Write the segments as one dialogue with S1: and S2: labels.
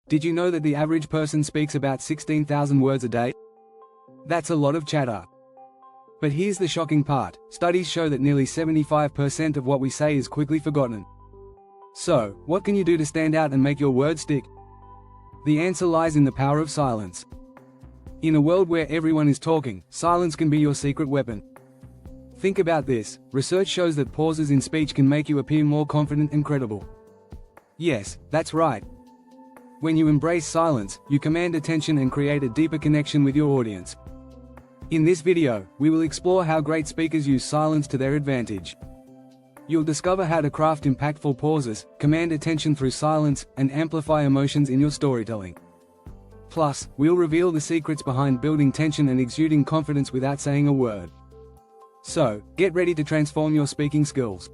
S1: Did you know that the average person speaks about 16,000 words a day? That's a lot of chatter. But here's the shocking part: studies show that nearly 75% of what we say is quickly forgotten. So, what can you do to stand out and make your words stick? The answer lies in the power of silence. In a world where everyone is talking, silence can be your secret weapon. Think about this: research shows that pauses in speech can make you appear more confident and credible. Yes, that's right. When you embrace silence, you command attention and create a deeper connection with your audience. In this video, we will explore how great speakers use silence to their advantage. You'll discover how to craft impactful pauses, command attention through silence, and amplify emotions in your storytelling. Plus, we'll reveal the secrets behind building tension and exuding confidence without saying a word. So, get ready to transform your speaking skills.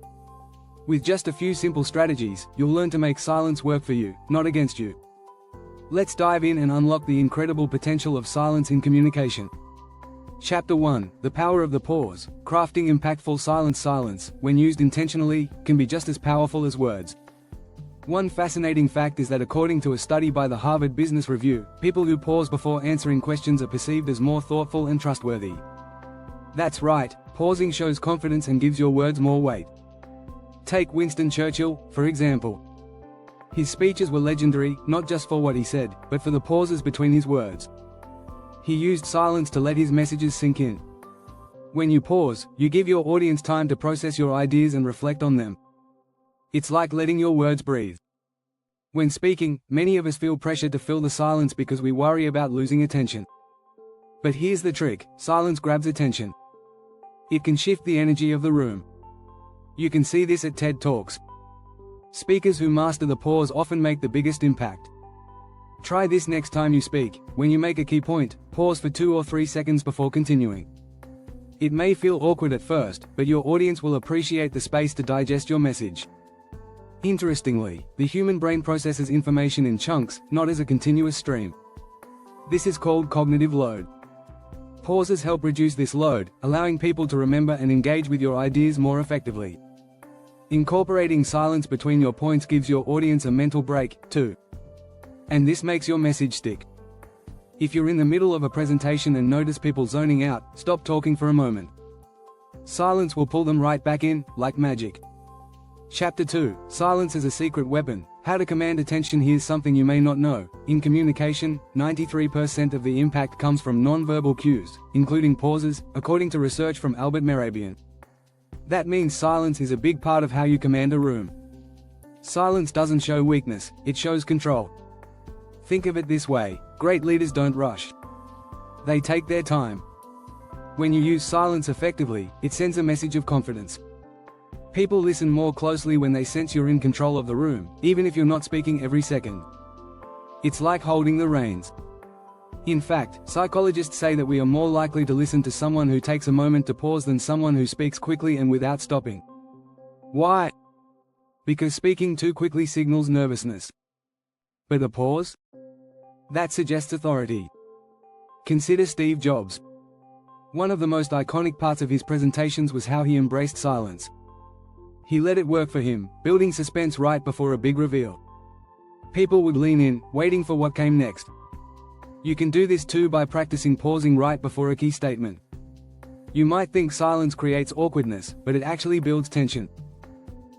S1: With just a few simple strategies, you'll learn to make silence work for you, not against you. Let's dive in and unlock the incredible potential of silence in communication. Chapter 1: The Power of the Pause. Crafting impactful silence. Silence, when used intentionally, can be just as powerful as words. One fascinating fact is that according to a study by the Harvard Business Review, people who pause before answering questions are perceived as more thoughtful and trustworthy. That's right, pausing shows confidence and gives your words more weight. Take Winston Churchill, for example. His speeches were legendary, not just for what he said, but for the pauses between his words. He used silence to let his messages sink in. When you pause, you give your audience time to process your ideas and reflect on them. It's like letting your words breathe. When speaking, many of us feel pressure to fill the silence because we worry about losing attention. But here's the trick: silence grabs attention. It can shift the energy of the room. You can see this at TED Talks. Speakers who master the pause often make the biggest impact. Try this next time you speak: when you make a key point, pause for 2 or 3 seconds before continuing. It may feel awkward at first, but your audience will appreciate the space to digest your message. Interestingly, the human brain processes information in chunks, not as a continuous stream. This is called cognitive load. Pauses help reduce this load, allowing people to remember and engage with your ideas more effectively. Incorporating silence between your points gives your audience a mental break, too. And this makes your message stick. If you're in the middle of a presentation and notice people zoning out, stop talking for a moment. Silence will pull them right back in, like magic. Chapter 2: Silence as a Secret Weapon. How to command attention. Here's something you may not know: in communication, 93% of the impact comes from non-verbal cues, including pauses, according to research from Albert Mehrabian. That means silence is a big part of how you command a room. Silence doesn't show weakness, it shows control. Think of it this way: great leaders don't rush. They take their time. When you use silence effectively, it sends a message of confidence. People listen more closely when they sense you're in control of the room, even if you're not speaking every second. It's like holding the reins. In fact, psychologists say that we are more likely to listen to someone who takes a moment to pause than someone who speaks quickly and without stopping. Why? Because speaking too quickly signals nervousness. But a pause? That suggests authority. Consider Steve Jobs. One of the most iconic parts of his presentations was how he embraced silence. He let it work for him, building suspense right before a big reveal. People would lean in, waiting for what came next. You can do this too by practicing pausing right before a key statement. You might think silence creates awkwardness, but it actually builds tension.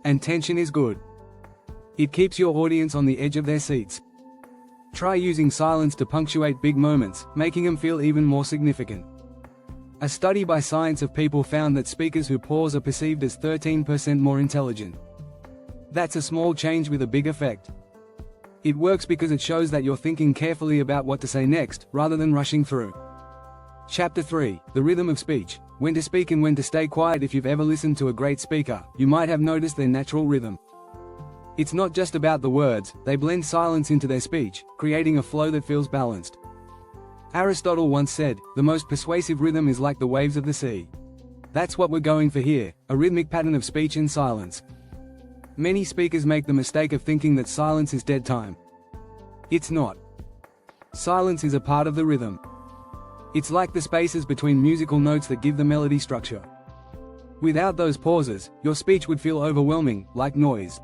S1: And tension is good. It keeps your audience on the edge of their seats. Try using silence to punctuate big moments, making them feel even more significant. A study by Science of People found that speakers who pause are perceived as 13% more intelligent. That's a small change with a big effect. It works because it shows that you're thinking carefully about what to say next, rather than rushing through. Chapter 3: The Rhythm of Speech. When to speak and when to stay quiet. If you've ever listened to a great speaker, you might have noticed their natural rhythm. It's not just about the words, they blend silence into their speech, creating a flow that feels balanced. Aristotle once said, "The most persuasive rhythm is like the waves of the sea." That's what we're going for here, a rhythmic pattern of speech and silence. Many speakers make the mistake of thinking that silence is dead time. It's not. Silence is a part of the rhythm. It's like the spaces between musical notes that give the melody structure. Without those pauses, your speech would feel overwhelming, like noise.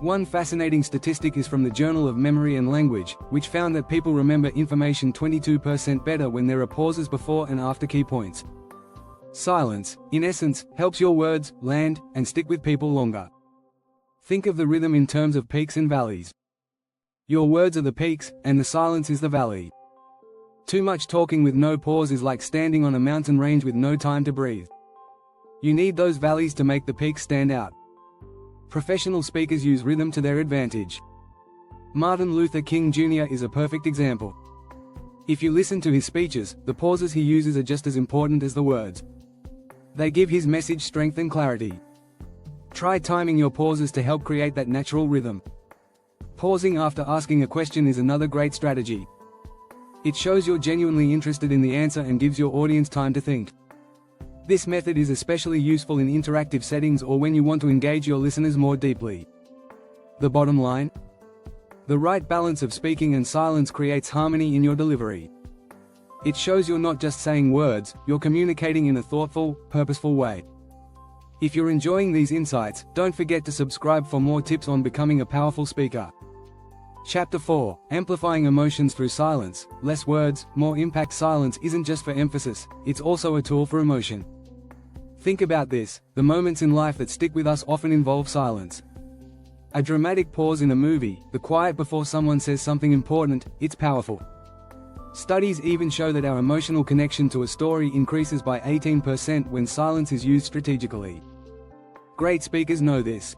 S1: One fascinating statistic is from the Journal of Memory and Language, which found that people remember information 22% better when there are pauses before and after key points. Silence, in essence, helps your words land and stick with people longer. Think of the rhythm in terms of peaks and valleys. Your words are the peaks, and the silence is the valley. Too much talking with no pause is like standing on a mountain range with no time to breathe. You need those valleys to make the peaks stand out. Professional speakers use rhythm to their advantage. Martin Luther King Jr. is a perfect example. If you listen to his speeches, the pauses he uses are just as important as the words. They give his message strength and clarity. Try timing your pauses to help create that natural rhythm. Pausing after asking a question is another great strategy. It shows you're genuinely interested in the answer and gives your audience time to think. This method is especially useful in interactive settings or when you want to engage your listeners more deeply. The bottom line? The right balance of speaking and silence creates harmony in your delivery. It shows you're not just saying words, you're communicating in a thoughtful, purposeful way. If you're enjoying these insights, don't forget to subscribe for more tips on becoming a powerful speaker. Chapter 4, Amplifying Emotions Through Silence. Less words, more impact. Silence isn't just for emphasis, it's also a tool for emotion. Think about this, the moments in life that stick with us often involve silence. A dramatic pause in a movie, the quiet before someone says something important, it's powerful. Studies even show that our emotional connection to a story increases by 18% when silence is used strategically. Great speakers know this.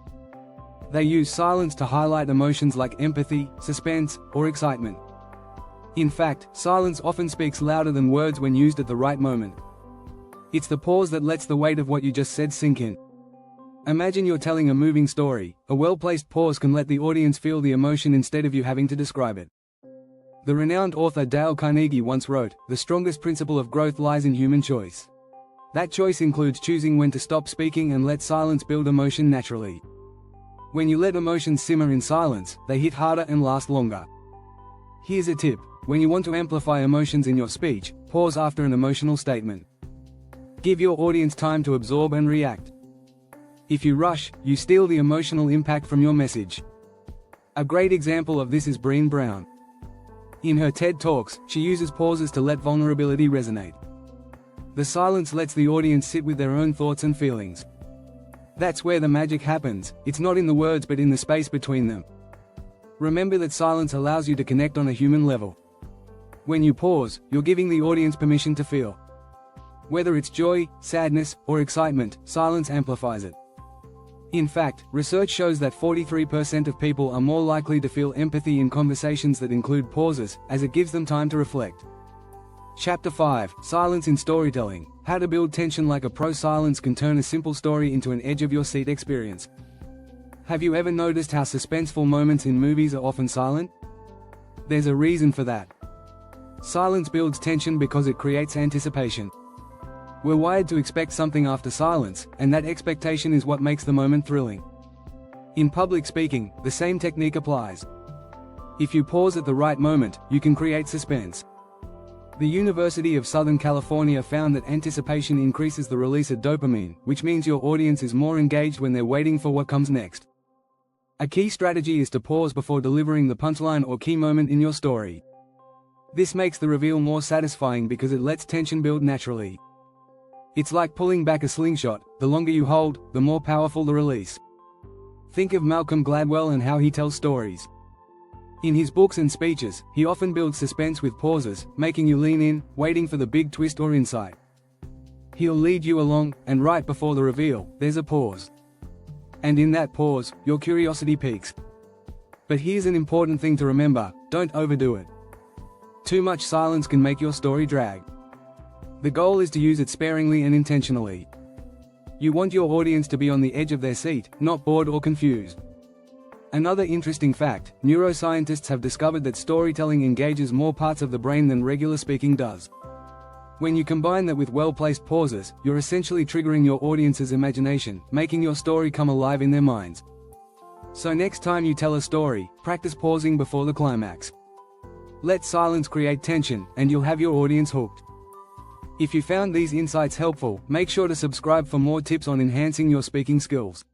S1: They use silence to highlight emotions like empathy, suspense, or excitement. In fact, silence often speaks louder than words when used at the right moment. It's the pause that lets the weight of what you just said sink in. Imagine you're telling a moving story. A well-placed pause can let the audience feel the emotion instead of you having to describe it. The renowned author Dale Carnegie once wrote, "The strongest principle of growth lies in human choice." That choice includes choosing when to stop speaking and let silence build emotion naturally. When you let emotions simmer in silence, they hit harder and last longer. Here's a tip. When you want to amplify emotions in your speech, pause after an emotional statement. Give your audience time to absorb and react. If you rush, you steal the emotional impact from your message. A great example of this is Brené Brown. In her TED Talks, she uses pauses to let vulnerability resonate. The silence lets the audience sit with their own thoughts and feelings. That's where the magic happens. It's not in the words but in the space between them. Remember that silence allows you to connect on a human level. When you pause, you're giving the audience permission to feel. Whether it's joy, sadness, or excitement, silence amplifies it. In fact, research shows that 43% of people are more likely to feel empathy in conversations that include pauses, as it gives them time to reflect. Chapter 5, Silence in Storytelling. How to build tension like a pro. Silence can turn a simple story into an edge-of-your-seat experience. Have you ever noticed how suspenseful moments in movies are often silent? There's a reason for that. Silence builds tension because it creates anticipation. We're wired to expect something after silence, and that expectation is what makes the moment thrilling. In public speaking, the same technique applies. If you pause at the right moment, you can create suspense. The University of Southern California found that anticipation increases the release of dopamine, which means your audience is more engaged when they're waiting for what comes next. A key strategy is to pause before delivering the punchline or key moment in your story. This makes the reveal more satisfying because it lets tension build naturally. It's like pulling back a slingshot. The longer you hold, the more powerful the release. Think of Malcolm Gladwell and how he tells stories. In his books and speeches, he often builds suspense with pauses, making you lean in, waiting for the big twist or insight. He'll lead you along, and right before the reveal, there's a pause. And in that pause, your curiosity peaks. But here's an important thing to remember: don't overdo it. Too much silence can make your story drag. The goal is to use it sparingly and intentionally. You want your audience to be on the edge of their seat, not bored or confused. Another interesting fact: neuroscientists have discovered that storytelling engages more parts of the brain than regular speaking does. When you combine that with well-placed pauses, you're essentially triggering your audience's imagination, making your story come alive in their minds. So next time you tell a story, practice pausing before the climax. Let silence create tension, and you'll have your audience hooked. If you found these insights helpful, make sure to subscribe for more tips on enhancing your speaking skills.